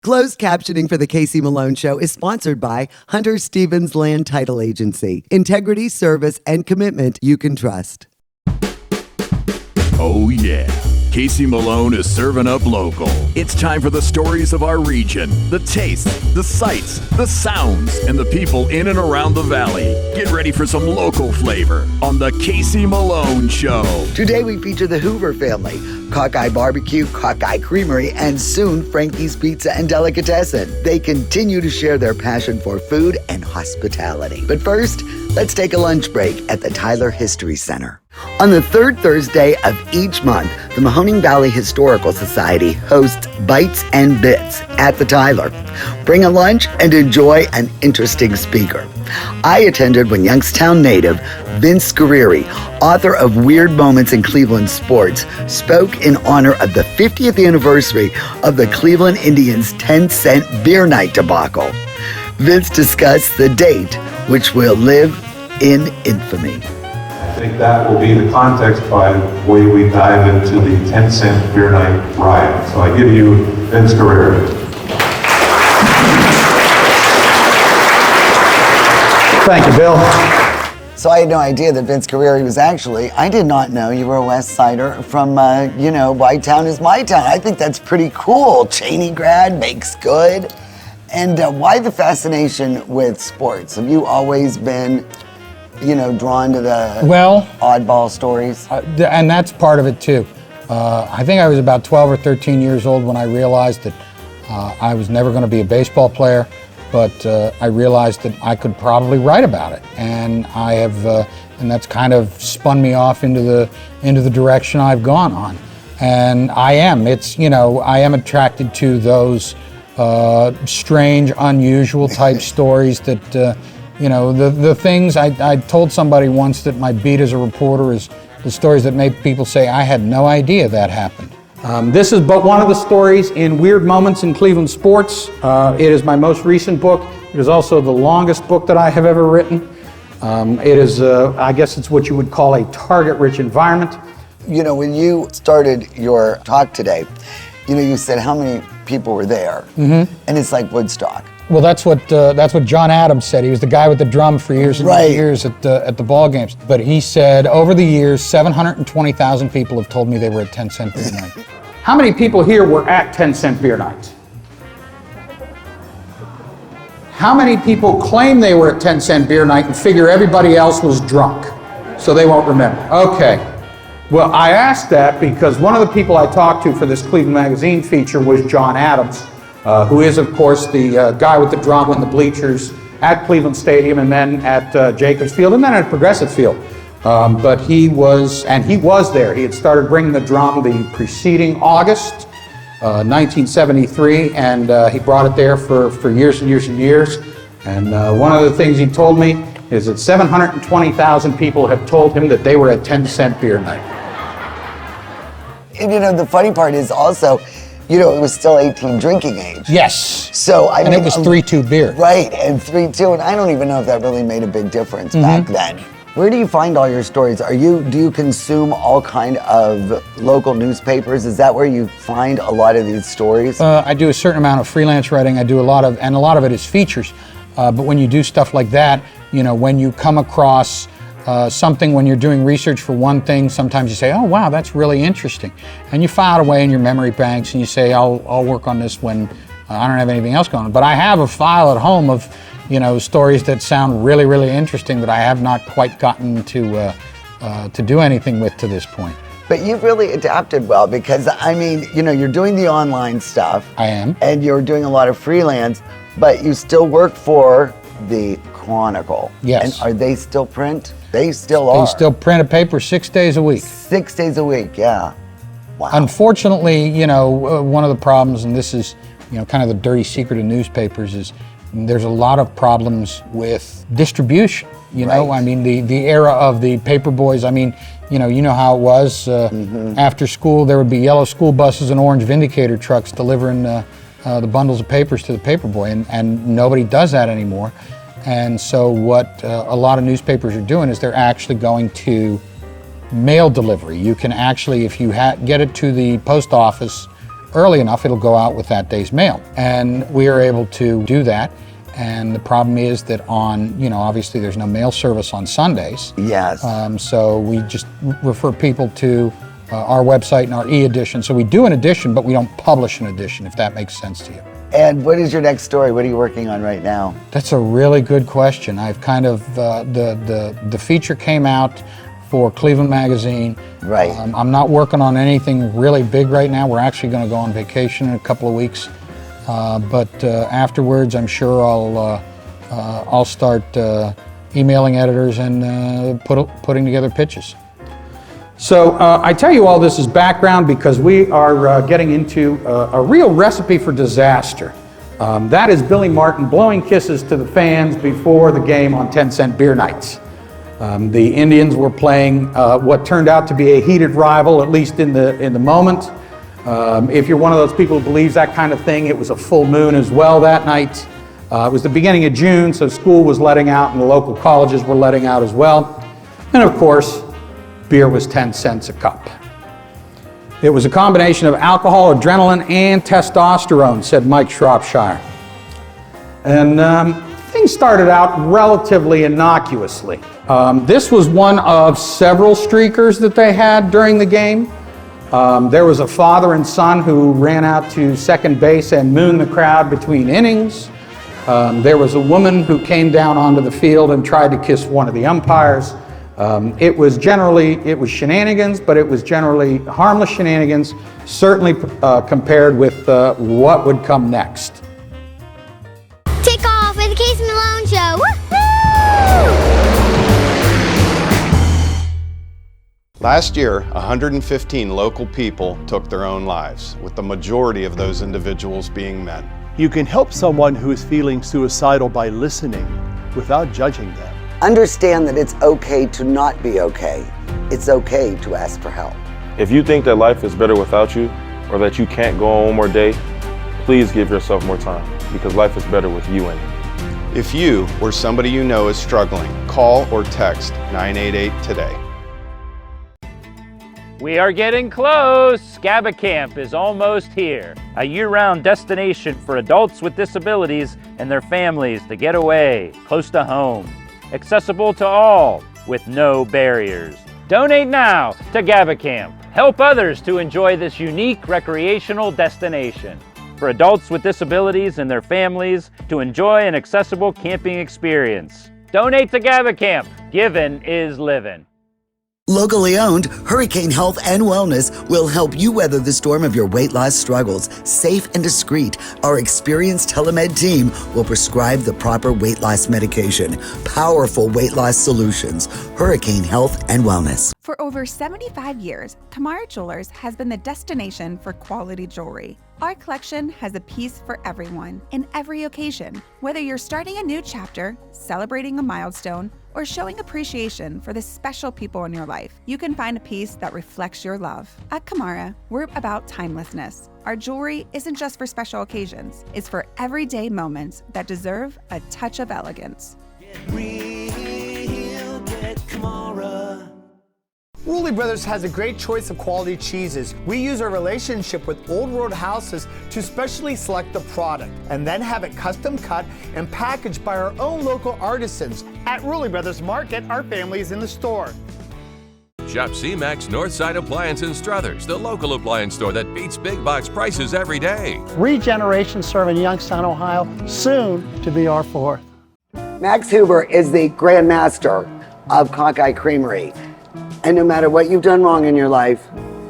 Closed captioning for the Casey Malone Show is sponsored by Hunter Stevens Land Title Agency. Integrity, service, and commitment you can trust. Oh yeah, Casey Malone is serving up local. It's time for the stories of our region, the tastes, the sights, the sounds, and the people in and around the valley. Get ready for some local flavor on the Casey Malone Show. Today we feature the Hoover family, Cockeye Barbecue, Cockeye Creamery, and soon Frankie's Pizza and Delicatessen. They continue to share their passion for food and hospitality. But first, let's take a lunch break at the Tyler History Center. On the third Thursday of each month, the Mahoning Valley Historical Society hosts Bites and Bits at the Tyler. Bring a lunch and enjoy an interesting speaker. I attended when Youngstown native Vince Guerrieri, author of Weird Moments in Cleveland Sports, spoke in honor of the 50th anniversary of the Cleveland Indians' 10-cent beer night debacle. Vince discussed the date, which will live in infamy. I think that will be the context by the way we dive into the 10-cent beer night riot. So I give you Vince Guerrieri. Thank you, Bill. So I had no idea that Vince Guerrieri was I did not know you were a West Sider from, White Town is my town. I think that's pretty cool. Cheney grad, makes good. And why the fascination with sports? Have you always been drawn to the oddball stories? And that's part of it too. I think I was about 12 or 13 years old when I realized that I was never going to be a baseball player, but I realized that I could probably write about it. And I have, and that's kind of spun me off into the direction I've gone on. And I am attracted to those strange, unusual type stories that, the things I told somebody once that my beat as a reporter is the stories that make people say, I had no idea that happened. This is but one of the stories in Weird Moments in Cleveland Sports. It is my most recent book. It is also the longest book that I have ever written. It is, I guess it's what you would call a target-rich environment. When you started your talk today, you said how many people were there, and it's like Woodstock. Well, that's what John Adams said. He was the guy with the drum for years and years at the ball games. But he said over the years, 720,000 people have told me they were at 10-cent beer night. How many people here were at 10-cent beer night? How many people claim they were at 10-cent beer night and figure everybody else was drunk, so they won't remember? Okay. Well, I asked that because one of the people I talked to for this Cleveland Magazine feature was John Adams, who is, of course, the guy with the drum and the bleachers at Cleveland Stadium and then at Jacobs Field and then at Progressive Field. But he was there. He had started bringing the drum the preceding August, 1973, and he brought it there for years and years and years. And one of the things he told me is that 720,000 people have told him that they were at 10-cent beer night. And the funny part is also, it was still 18 drinking age. Yes. So and it was 3-2 beer. Right, and 3-2, and I don't even know if that really made a big difference back then. Where do you find all your stories? Do you consume all kind of local newspapers? Is that where you find a lot of these stories? I do a certain amount of freelance writing. I do a lot of it is features. But when you do stuff like that, when you come across something, when you're doing research for one thing, sometimes you say, oh wow, that's really interesting. And you file it away in your memory banks and you say, I'll work on this when I don't have anything else going on. But I have a file at home of, stories that sound really, really interesting that I have not quite gotten to do anything with to this point. But you've really adapted well because, you're doing the online stuff. I am. And you're doing a lot of freelance, but you still work for the Chronicle. Yes. And are they still print? They still are. They still print a paper 6 days a week. 6 days a week, yeah. Wow. Unfortunately, one of the problems, and this is, kind of the dirty secret of newspapers, is there's a lot of problems with distribution. Right. The era of the paper boys, you know how it was. After school, there would be yellow school buses and orange Vindicator trucks delivering the bundles of papers to the paper boy, and nobody does that anymore. And so what a lot of newspapers are doing is they're actually going to mail delivery. You can actually, if you get it to the post office early enough, it'll go out with that day's mail. And we are able to do that. And the problem is that obviously there's no mail service on Sundays. Yes. So we just refer people to our website and our e-edition. So we do an edition, but we don't publish an edition, if that makes sense to you. And what is your next story? What are you working on right now? That's a really good question. I've kind of, the feature came out for Cleveland Magazine. Right. I'm not working on anything really big right now. We're actually going to go on vacation in a couple of weeks. But afterwards, I'm sure I'll start emailing editors and putting together pitches. So I tell you all this is background because we are getting into a real recipe for disaster. That is Billy Martin blowing kisses to the fans before the game on 10-cent beer nights. The Indians were playing what turned out to be a heated rival, at least in the moment. If you're one of those people who believes that kind of thing, it was a full moon as well that night. It was the beginning of June, so school was letting out and the local colleges were letting out as well. And of course, beer was 10 cents a cup. It was a combination of alcohol, adrenaline, and testosterone, said Mike Shropshire. And things started out relatively innocuously. This was one of several streakers that they had during the game. There was a father and son who ran out to second base and mooned the crowd between innings. There was a woman who came down onto the field and tried to kiss one of the umpires. It was shenanigans, but it was generally harmless shenanigans, certainly compared with what would come next. Take off with the Casey Malone Show. Woo-hoo! Last year, 115 local people took their own lives, with the majority of those individuals being men. You can help someone who is feeling suicidal by listening without judging them. Understand that it's okay to not be okay. It's okay to ask for help. If you think that life is better without you, or that you can't go on one more day, please give yourself more time, because life is better with you in it. If you or somebody you know is struggling, call or text 988 today. We are getting close. SCABA Camp is almost here. A year-round destination for adults with disabilities and their families to get away, close to home. Accessible to all, with no barriers. Donate now to GABA Camp. Help others to enjoy this unique recreational destination for adults with disabilities and their families to enjoy an accessible camping experience. Donate to GABA Camp. Giving is living. Locally owned, Hurricane Health and Wellness will help you weather the storm of your weight loss struggles. Safe and discreet, our experienced telemed team will prescribe the proper weight loss medication. Powerful weight loss solutions. Hurricane Health and Wellness. For over 75 years, Kamara Jewelers has been the destination for quality jewelry. Our collection has a piece for everyone, in every occasion. Whether you're starting a new chapter, celebrating a milestone, or showing appreciation for the special people in your life, you can find a piece that reflects your love. At Kamara, we're about timelessness. Our jewelry isn't just for special occasions, it's for everyday moments that deserve a touch of elegance. Get real, get Kamara. Rulli Brothers has a great choice of quality cheeses. We use our relationship with Old World Houses to specially select the product and then have it custom cut and packaged by our own local artisans. At Rulli Brothers Market, our family is in the store. Shop C-Max Northside Appliance in Struthers, the local appliance store that beats big box prices every day. 3 generations serving Youngstown, Ohio, soon to be our 4th. Max Huber is the Grand Master of Cockeye Creamery. And no matter what you've done wrong in your life,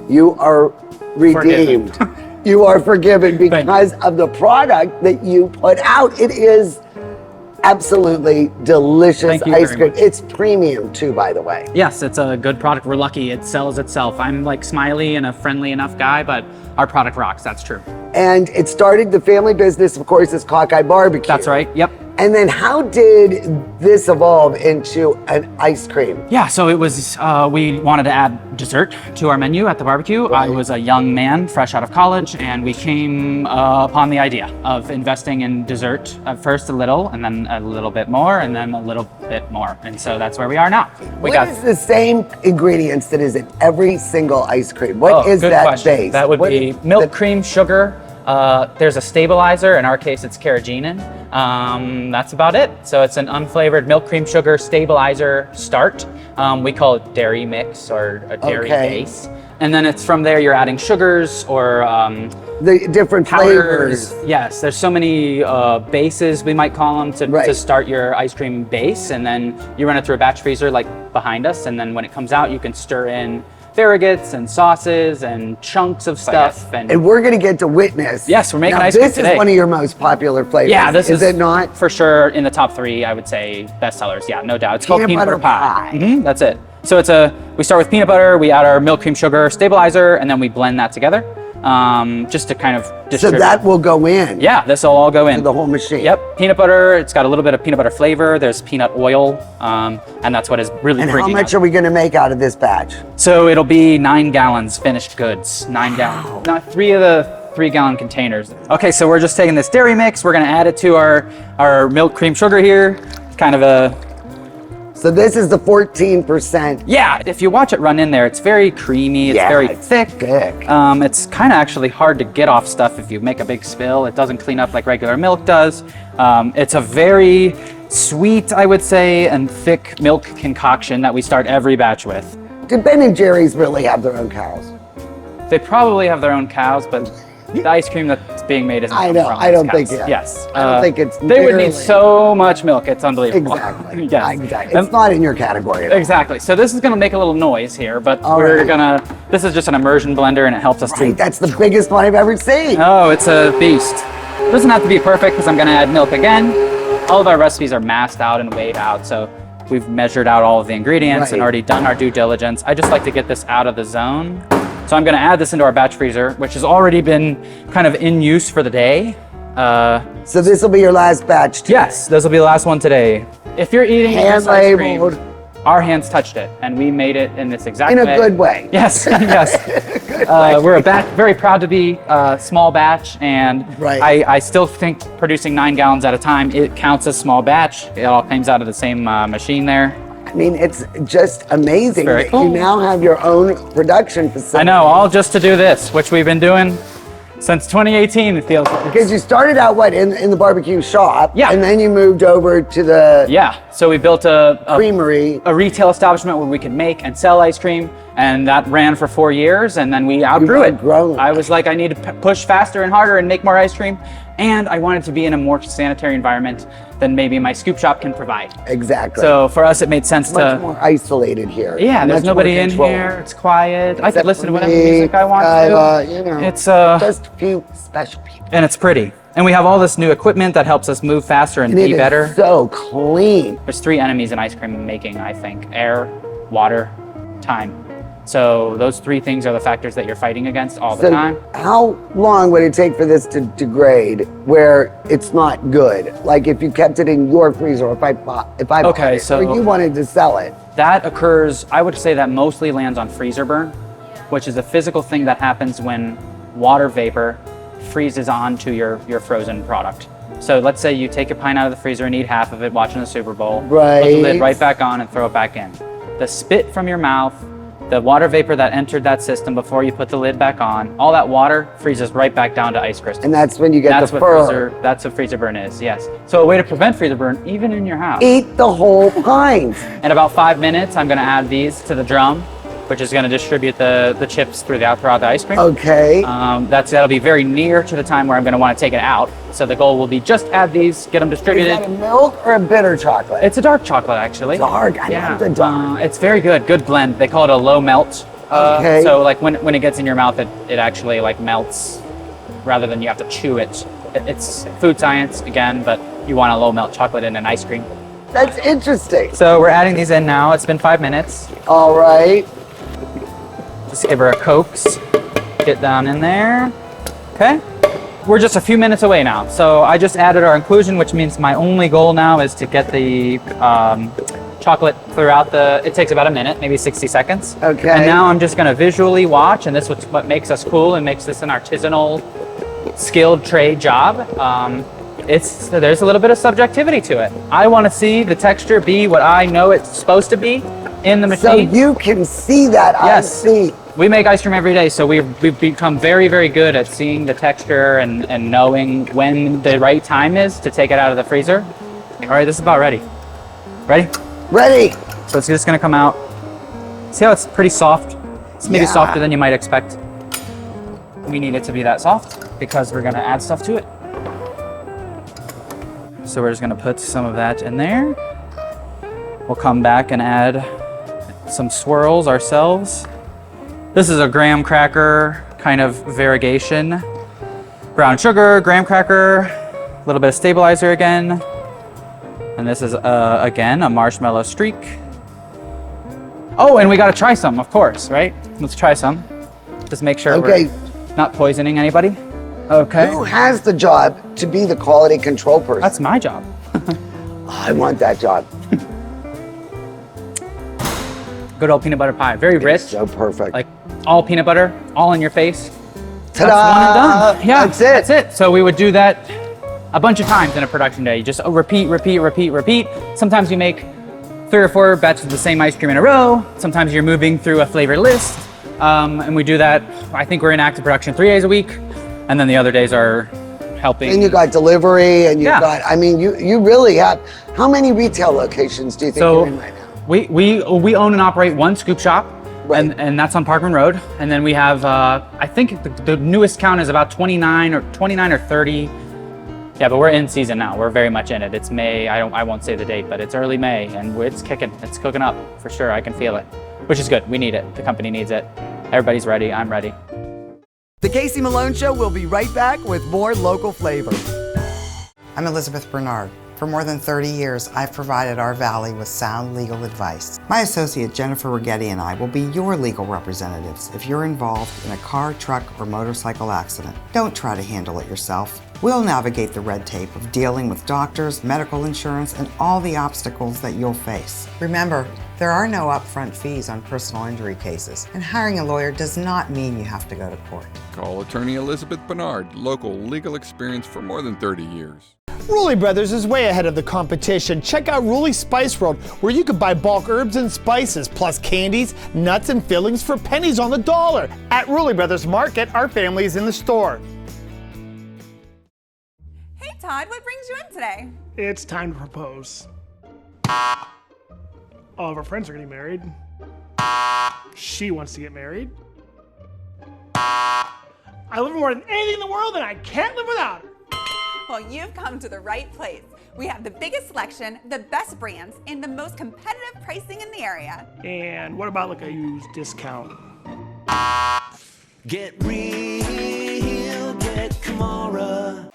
you are redeemed. You are forgiven because of the product that you put out. It is absolutely delicious ice cream. It's premium too, by the way. Yes, it's a good product. We're lucky it sells itself. I'm like smiley and a friendly enough guy, but our product rocks, that's true. And it started, the family business, of course, is Cockeye Barbecue. That's right, yep. And then how did this evolve into an ice cream? Yeah, so it was, we wanted to add dessert to our menu at the barbecue. I was a young man, fresh out of college, and we came upon the idea of investing in dessert. At first a little, and then a little bit more, and then a little bit more. And so that's where we are now. What is the same ingredients that is in every single ice cream? What is good that question. base? That would be milk, cream, sugar. There's a stabilizer. In our case, it's carrageenan. That's about it. So it's an unflavored milk, cream, sugar stabilizer start. We call it dairy mix or a dairy base. And then it's from there you're adding sugars or the different powders. flavors. Yes, there's so many bases, we might call them, to start your ice cream base. And then you run it through a batch freezer like behind us. And then when it comes out, you can stir in variegates and sauces and chunks of stuff. And we're going to get to witness. Yes, we're making now, ice cream this today. is one of your most popular flavors. Yeah, this is it not? For sure in the top 3, I would say, bestsellers. Yeah, no doubt. It's called Peanut peanut butter butter pie. That's it. So we start with peanut butter, we add our milk, cream, sugar stabilizer, and then we blend that together just to kind of distribute. So that will go in. Yeah, this will all go in. To the whole machine. Yep, peanut butter, it's got a little bit of peanut butter flavor, there's peanut oil, and that's what is really And bringing how much out. are we going to make out of this batch? So it'll be 9 gallons finished goods, 9 gallons. Not 3 of the 3-gallon containers. Okay, so we're just taking this dairy mix, we're gonna add it to our milk, cream, sugar here. It's kind of a... So this is the 14%. Yeah, if you watch it run in there, it's very creamy, it's very thick. It's kind of actually hard to get off stuff if you make a big spill. It doesn't clean up like regular milk does. It's a very sweet, I would say, and thick milk concoction that we start every batch with. Do Ben and Jerry's really have their own cows? They probably have their own cows, but the ice cream that's being made isn't I know, from I those don't think cows. it- Yes. I don't think it's They would nearly- need so much milk, it's unbelievable. Exactly. Yes. Exactly. It's not in your category at all. Exactly. So this is gonna make a little noise here, but All we're right. gonna, this is just an immersion blender and it helps us to... That's the biggest one I've ever seen. Oh, it's a beast. It doesn't have to be perfect because I'm gonna add milk again. All of our recipes are masked out and weighed out, so we've measured out all of the ingredients and Right. already done our due diligence. I just like to get this out of the zone. So I'm gonna add this into our batch freezer, which has already been kind of in use for the day. So this will be your last batch today? Yes, this will be the last one today. If you're eating this ice cream, Hand-labeled. our hands touched it, and we made it in this exact In a way. good way. Yes, yes. We're very proud to be a small batch, and I still think producing 9 gallons at a time, it counts as small batch. It all comes out of the same machine there. I mean, it's just amazing Very that cool. you now have your own production facility. I know, all just to do this, which we've been doing since 2018, it feels like. Because you started out, in the barbecue shop? Yeah. And then you moved over to the... Yeah, so we built a creamery. A retail establishment where we could make and sell ice cream, and that ran for 4 years, and then we outgrew it. I was like, I need to push faster and harder and make more ice cream, and I wanted to be in a more sanitary environment than maybe my scoop shop can provide. Exactly. So for us, it made sense Much to... more isolated here. Yeah, there's Much more nobody in controlled. here, it's quiet. I Except could listen to for whatever me, music I want to. you know, It's just a few special people. and it's pretty. And we have all this new equipment that helps us move faster and And it be is better. so clean. There's 3 enemies in ice cream making, I think. Air, water, time. So those 3 things are the factors that you're fighting against all the So time. how long would it take for this to degrade where it's not good? Like if you kept it in your freezer, or if I bought Okay, it, so- or you wanted to sell it. That occurs, I would say that mostly lands on freezer burn, which is a physical thing that happens when water vapor freezes onto your frozen product. So let's say you take a pint out of the freezer and eat half of it watching the Super Bowl. Put the Right. lid right back on and throw it back in. The spit from your mouth, the water vapor that entered that system before you put the lid back on, all that water freezes right back down to ice crystals. And that's when you get That's the what fur. that's what freezer burn is, yes. So a way to prevent freezer burn, even in your house. Eat the whole pint. In about 5 minutes, I'm gonna add these to the drum, which is gonna distribute the chips throughout the ice cream. Okay. That'll be very near to the time where I'm gonna wanna take it out. So the goal will be just add these, get them Is distributed. that a milk or a bitter chocolate? It's a dark chocolate, actually. Dark, I love the dark. It's very good blend. They call it a low melt. Okay. So like when it gets in your mouth, it actually like melts rather than you have to chew it. It's food science again, but you want a low melt chocolate in an ice cream. That's interesting. So we're adding these in now. It's been 5 minutes. All right. Just give her a coax. Get down in there. Okay. we're just a few minutes away now. So I just added our inclusion, which means my only goal now is to get the chocolate throughout it takes about a minute, maybe 60 seconds. Okay. And now I'm just gonna visually watch, and this is what makes us cool and makes this an artisanal, skilled trade job. There's a little bit of subjectivity to it. I wanna see the texture be what I know it's supposed to be in the machine. So you can see that, yes. I see. We make ice cream every day, so we've become very, very good at seeing the texture and knowing when the right time is to take it out of the freezer. All right, this is about ready. Ready? Ready. So it's just gonna come out. See how it's pretty soft? It's maybe softer than you might expect. We need it to be that soft because we're gonna add stuff to it. So we're just gonna put some of that in there. We'll come back and add some swirls ourselves. This is a graham cracker kind of variegation. Brown sugar, graham cracker, a little bit of stabilizer again. And this is, again, a marshmallow streak. Oh, and we gotta try some, of course, right? Let's try some. Just make sure we're not poisoning anybody. Okay. Who has the job to be the quality control person? That's my job. I want that job. Good old peanut butter pie, very rich. So perfect. Like all peanut butter, all in your face. Ta-da! That's one and done. Yeah, That's it. That's it. So we would do that a bunch of times in a production day. Just repeat, repeat, repeat, repeat. Sometimes you make 3 or 4 batches of the same ice cream in a row. Sometimes you're moving through a flavor list. And we do that, I think we're in active production 3 days a week. And then the other days are helping. And you got delivery and you got, I mean, you really have, how many retail locations do you think you're in right now? We own and operate one scoop shop, and that's on Parkman Road. And then we have, I think the newest count is about 29 or 30. Yeah, but we're in season now. We're very much in it. It's May. I won't say the date, but it's early May, and it's kicking. It's cooking up for sure. I can feel it, which is good. We need it. The company needs it. Everybody's ready. I'm ready. The Casey Malone Show will be right back with more local flavor. I'm Elizabeth Bernard. For more than 30 years, I've provided our Valley with sound legal advice. My associate Jennifer Rigetti and I will be your legal representatives if you're involved in a car, truck, or motorcycle accident. Don't try to handle it yourself. We'll navigate the red tape of dealing with doctors, medical insurance, and all the obstacles that you'll face. Remember, there are no upfront fees on personal injury cases, and hiring a lawyer does not mean you have to go to court. Call attorney Elizabeth Bernard, local legal experience for more than 30 years. Rulli Brothers is way ahead of the competition. Check out Rulli Spice World, where you can buy bulk herbs and spices, plus candies, nuts, and fillings for pennies on the dollar. At Rulli Brothers Market, our family is in the store. Hey Todd, what brings you in today? It's time to propose. All of our friends are getting married. She wants to get married. I love her more than anything in the world, and I can't live without her. Well, you've come to the right place. We have the biggest selection, the best brands, and the most competitive pricing in the area. And what about like a used discount? Get real, get Kamara.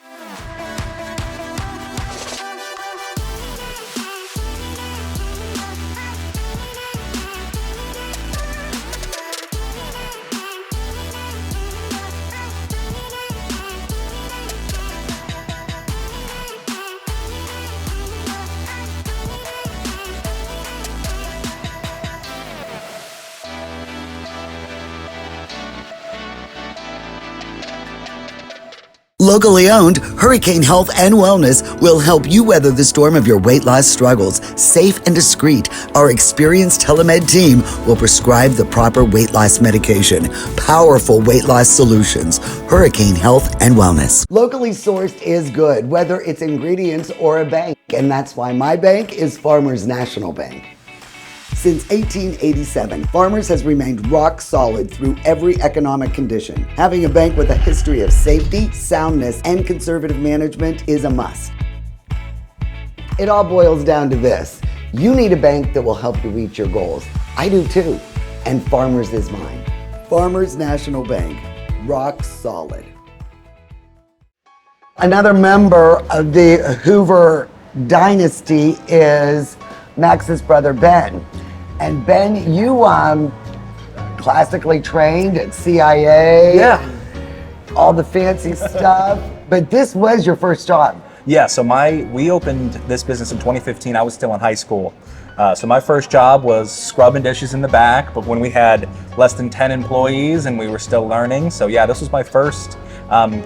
Locally owned, Hurricane Health and Wellness will help you weather the storm of your weight loss struggles. Safe and discreet, our experienced telemed team will prescribe the proper weight loss medication. Powerful weight loss solutions. Hurricane Health and Wellness. Locally sourced is good, whether it's ingredients or a bank, and that's why my bank is Farmers National Bank. Since 1887, Farmers has remained rock solid through every economic condition. Having a bank with a history of safety, soundness, and conservative management is a must. It all boils down to this. You need a bank that will help you reach your goals. I do too, and Farmers is mine. Farmers National Bank, rock solid. Another member of the Hoover dynasty is Max's brother, Ben. And Ben, you classically trained at CIA. Yeah. All the fancy stuff. But this was your first job. Yeah, so we opened this business in 2015. I was still in high school. So my first job was scrubbing dishes in the back, but when we had less than 10 employees and we were still learning. So yeah, this was my first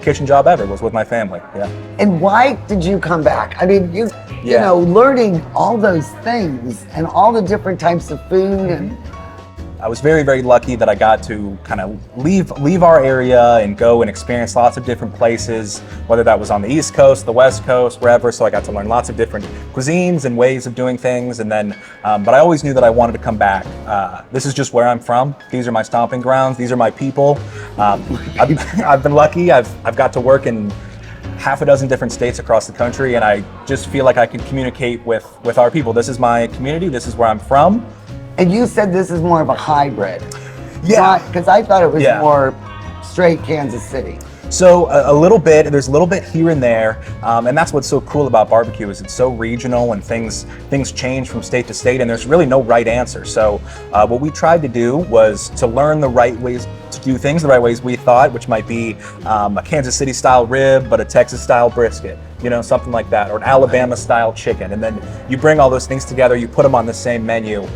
kitchen job ever, was with my family, yeah. And why did you come back? I mean, you know, learning all those things and all the different types of food and I was very, very lucky that I got to kind of leave our area and go and experience lots of different places, whether that was on the East Coast, the West Coast, wherever. So I got to learn lots of different cuisines and ways of doing things. And then, but I always knew that I wanted to come back. This is just where I'm from. These are my stomping grounds. These are my people. I've been lucky. I've got to work in half a dozen different states across the country, and I just feel like I can communicate with our people. This is my community. This is where I'm from. And you said this is more of a hybrid. Yeah. Because I thought it was more straight Kansas City. So a little bit, there's a little bit here and there, and that's what's so cool about barbecue is it's so regional and things change from state to state, and there's really no right answer. So what we tried to do was to learn the right ways to do things, the right ways we thought, which might be a Kansas City style rib, but a Texas style brisket, you know, something like that, or an Alabama style chicken. And then you bring all those things together, you put them on the same menu.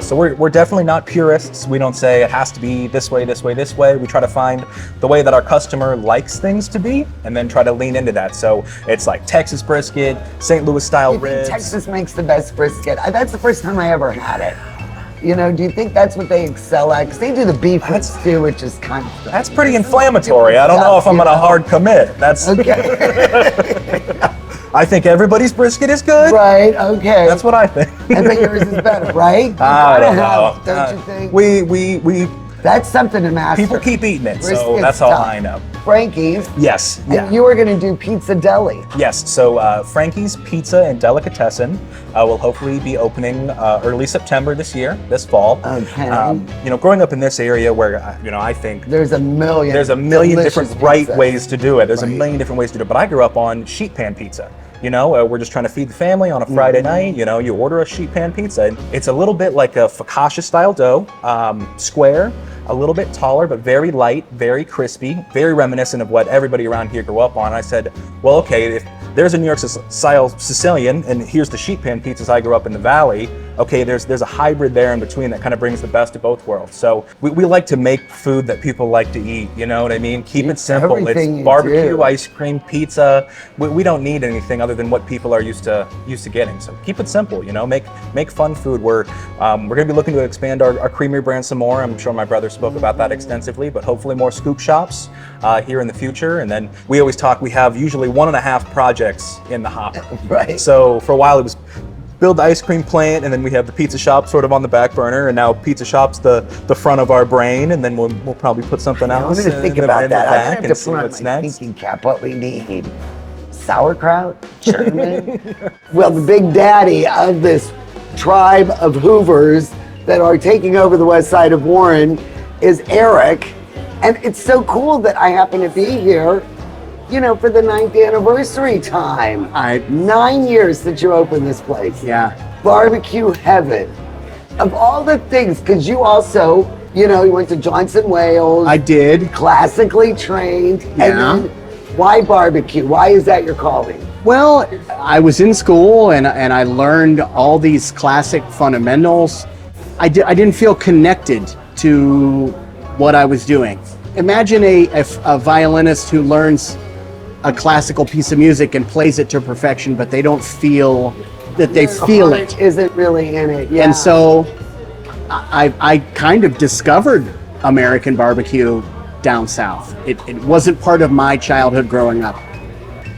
So we're definitely not purists. We don't say it has to be this way, this way, this way. We try to find the way that our customer likes things to be and then try to lean into that. So it's like Texas brisket, St. Louis style ribs. Texas makes the best brisket. That's the first time I ever had it. You know, do you think that's what they excel at? Because they do the beef stew, which is kind of... That's pretty inflammatory. I don't know if I'm going to hard commit. That's okay. I think everybody's brisket is good. Right, okay. That's what I think. I think yours is better, right? I don't know. Don't you think? We That's something to master. People keep eating it, so Brisket's that's all tough. I know. Frankie's. Yes. Yeah. And you were going to do Pizza Deli. Yes. So Frankie's Pizza and Delicatessen will hopefully be opening early September this fall. Okay. You know, growing up in this area where you know I think there's a million different right ways to do it. There's a million different ways to do it. But I grew up on sheet pan pizza. You know, we're just trying to feed the family on a Friday night. You know, you order a sheet pan pizza. And it's a little bit like a focaccia style dough, square, a little bit taller, but very light, very crispy, very reminiscent of what everybody around here grew up on. I said, well, okay, if there's a New York style Sicilian and here's the sheet pan pizzas I grew up in the Valley, okay, there's a hybrid there in between that kind of brings the best of both worlds. So we like to make food that people like to eat, you know what I mean? Keep it simple. It's barbecue, ice cream, pizza. We don't need anything other than what people are used to getting. So keep it simple, you know, make fun food. We're gonna be looking to expand our creamery brand some more. I'm sure my brother spoke about that extensively, but hopefully more scoop shops here in the future. And then we always talk, we have usually 1.5 projects in the hopper. Right. So for a while it was build the ice cream plant, and then we have the pizza shop sort of on the back burner, and now pizza shop's the front of our brain, and then we'll probably put something else I'm going to think about that. I have to see put on what's my next. thinking cap what we need. Sauerkraut, German. Well, the big daddy of this tribe of Hoovers that are taking over the west side of Warren is Eric, and it's so cool that I happen to be here, you know, for the 9th anniversary time. 9 years since you opened this place. Yeah. Barbecue heaven. Of all the things, because you also, you know, you went to Johnson Wales. I did. Classically trained. Yeah. And then why barbecue? Why is that your calling? Well, I was in school and I learned all these classic fundamentals. I didn't feel connected to what I was doing. Imagine a violinist who learns a classical piece of music and plays it to perfection, but they don't feel that they feel it. Isn't really in it, yeah. And so I kind of discovered American barbecue down south. It wasn't part of my childhood growing up.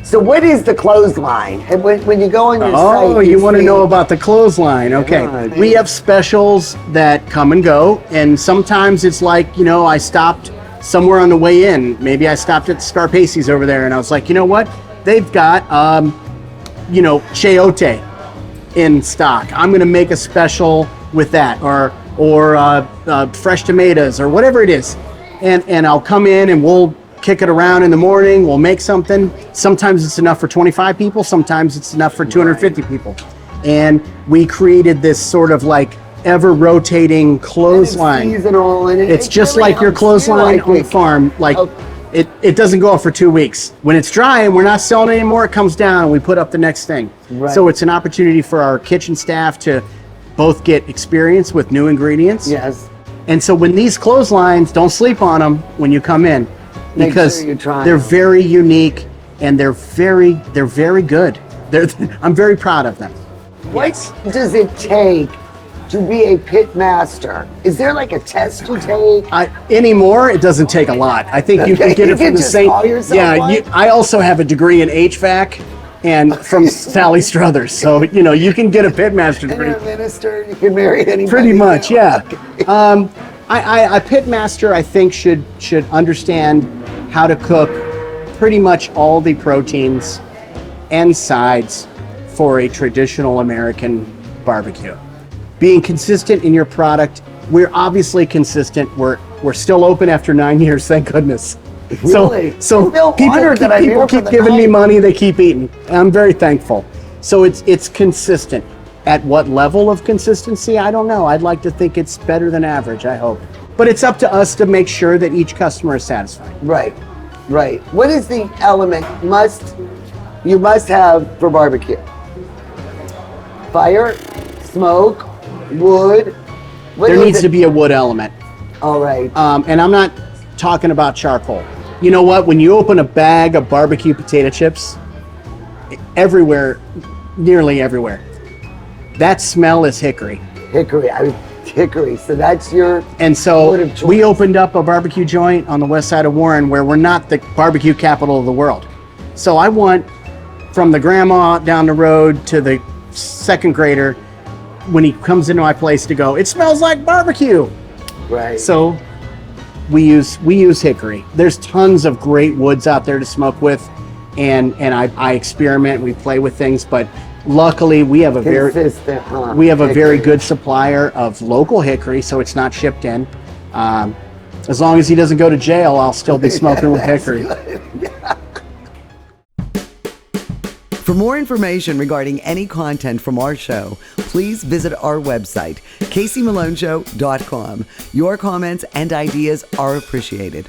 So what is the clothesline? And when you go on your site... Oh, you want to know about the clothesline. Okay. We have specials that come and go, and sometimes it's like, you know, I stopped somewhere on the way in. Maybe I stopped at Star Pacey's over there, and I was like, you know what? They've got, you know, chayote in stock. I'm going to make a special with that, or fresh tomatoes, or whatever it is. And I'll come in and we'll kick it around in the morning. We'll make something. Sometimes it's enough for 25 people. Sometimes it's enough for 250 people. And we created this sort of like ever-rotating clothesline. Seasonal, and it's just really like your clothesline on the farm. Like it doesn't go up for 2 weeks. When it's dry and we're not selling it anymore, it comes down and we put up the next thing. Right. So it's an opportunity for our kitchen staff to both get experience with new ingredients. Yes. And so when these clotheslines, don't sleep on them when you come in, Make because sure you try they're them. very unique and they're very good. I'm very proud of them. What does it take to be a pit master? Is there like a test you take? Anymore, it doesn't take a lot. I think you can get it from the just same. call yourself Yeah, one? I also have a degree in HVAC and from Sally Struthers, so you can get a pit master And degree. you're a minister, you can marry anybody. Pretty much, now. yeah. A pit master, I think, should understand how to cook pretty much all the proteins and sides for a traditional American barbecue. Being consistent in your product, we're obviously consistent. We're still open after 9 years, thank goodness. Really? So I feel honored that I'm here people for keep the giving me night. money, they keep eating. And I'm very thankful. So it's consistent. At what level of consistency, I don't know. I'd like to think it's better than average, I hope. But it's up to us to make sure that each customer is satisfied. Right. What is the element you must have for barbecue? Fire, smoke, wood. There needs to be a wood element. All right. And I'm not talking about charcoal. You know what? When you open a bag of barbecue potato chips, everywhere, nearly everywhere, that smell is hickory. Hickory. So that's your And so wood of choice. we opened up a barbecue joint on the west side of Warren where we're not the barbecue capital of the world. So I want from the grandma down the road to the second grader, when he comes into my place, to go, it smells like barbecue. Right. So we use hickory. There's tons of great woods out there to smoke with, and I experiment. We play with things, but luckily we have a Consistent, huh? very Hickory. good supplier of local hickory, so it's not shipped in. As long as he doesn't go to jail, I'll still be smoking with hickory. For more information regarding any content from our show, please visit our website, CaseyMaloneShow.com. Your comments and ideas are appreciated.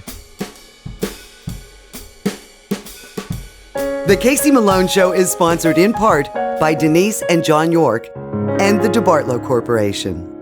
The Casey Malone Show is sponsored in part by Denise and John York and the DeBartolo Corporation.